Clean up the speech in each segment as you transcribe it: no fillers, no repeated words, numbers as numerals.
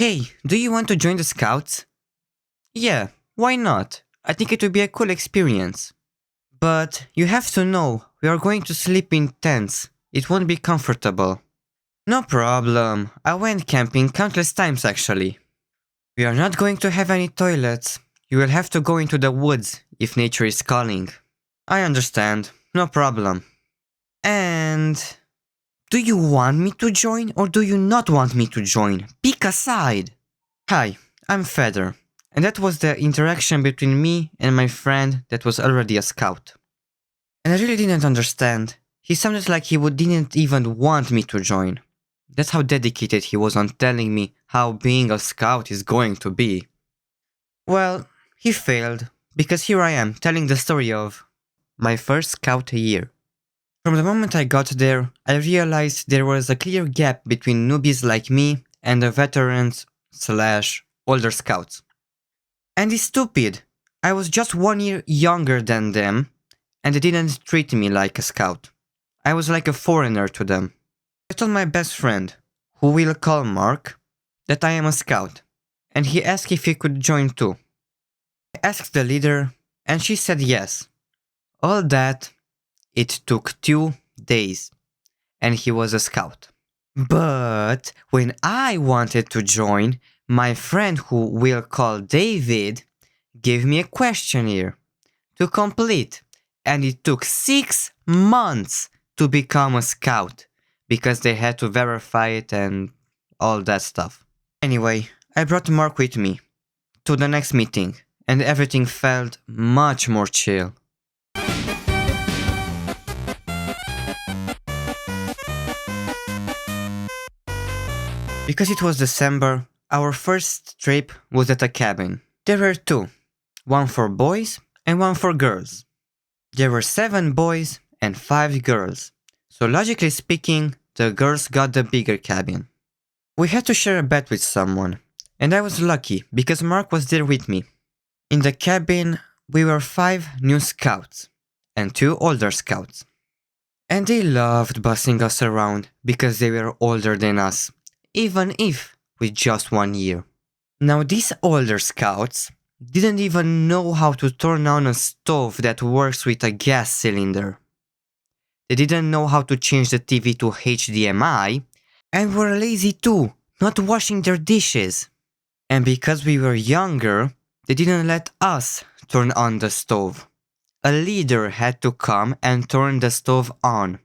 Hey, do you want to join the Scouts? Yeah, why not? I think it would be a cool experience. But you have to know, we are going to sleep in tents. It won't be comfortable. No problem. I went camping countless times actually. We are not going to have any toilets. You will have to go into the woods if nature is calling. I understand. No problem. And do you want me to join or do you not want me to join? Pick a side. Hi, I'm Feather, and that was the interaction between me and my friend that was already a scout. And I really didn't understand. He sounded like didn't even want me to join. That's how dedicated he was on telling me how being a scout is going to be. Well, he failed, because here I am telling the story of my first scout year. From the moment I got there, I realized there was a clear gap between newbies like me and the veterans / older scouts. And it's stupid. I was just 1 year younger than them, and they didn't treat me like a scout. I was like a foreigner to them. I told my best friend, who we'll call Mark, that I am a scout, and he asked if he could join too. I asked the leader, and she said yes. All that, it took 2 days, and he was a scout. But when I wanted to join, my friend, who we'll call David, gave me a questionnaire to complete, and it took 6 months to become a scout because they had to verify it and all that stuff. Anyway, I brought Mark with me to the next meeting, and everything felt much more chill. Because it was December, our first trip was at a cabin. There were 2, one for boys and one for girls. There were 7 boys and 5 girls, so logically speaking, the girls got the bigger cabin. We had to share a bed with someone, and I was lucky because Mark was there with me. In the cabin, we were 5 new scouts and 2 older scouts. And they loved bossing us around because they were older than us, even if with just 1 year. Now these older scouts didn't even know how to turn on a stove that works with a gas cylinder. They didn't know how to change the TV to HDMI, and were lazy too, not washing their dishes. And because we were younger, they didn't let us turn on the stove. A leader had to come and turn the stove on.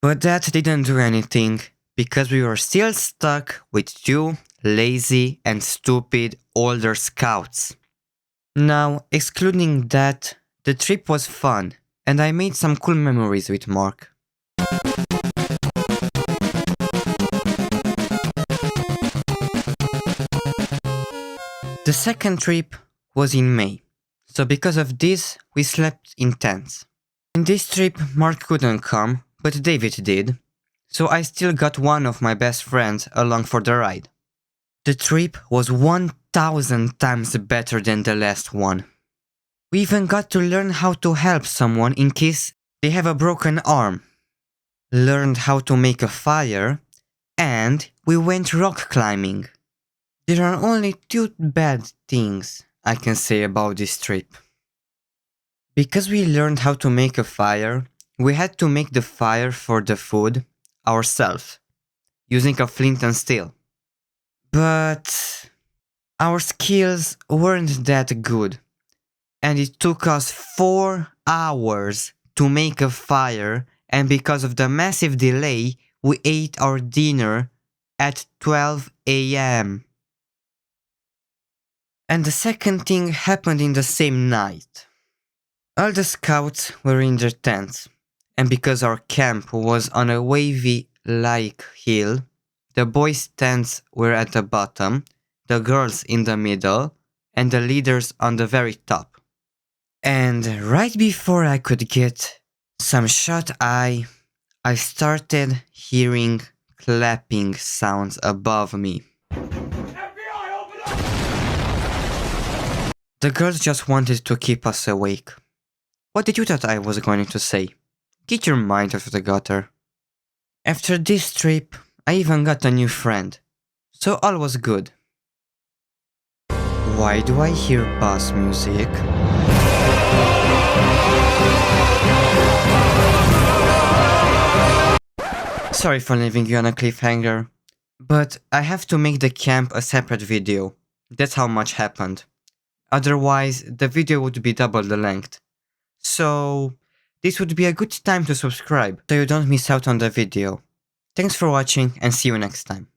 But that didn't do anything, because we were still stuck with 2 lazy and stupid older scouts. Now, excluding that, the trip was fun, and I made some cool memories with Mark. The second trip was in May, so because of this, we slept in tents. In this trip, Mark couldn't come, but David did, so I still got one of my best friends along for the ride. The trip was 1000 times better than the last one. We even got to learn how to help someone in case they have a broken arm, learned how to make a fire, and we went rock climbing. There are only 2 bad things I can say about this trip. Because we learned how to make a fire, we had to make the fire for the food ourselves, using a flint and steel. But our skills weren't that good, and it took us 4 hours to make a fire, and because of the massive delay, we ate our dinner at 12 a.m. And the second thing happened in the same night. All the scouts were in their tents, and because our camp was on a wavy-like hill, the boys' tents were at the bottom, the girls in the middle, and the leaders on the very top. And right before I could get some shut-eye, I started hearing clapping sounds above me. The girls just wanted to keep us awake. What did you thought I was going to say? Get your mind out of the gutter. After this trip, I even got a new friend, so all was good. Why do I hear bass music? Sorry for leaving you on a cliffhanger, but I have to make the camp a separate video. That's how much happened. Otherwise, the video would be double the length. So, this would be a good time to subscribe so you don't miss out on the video. Thanks for watching and see you next time.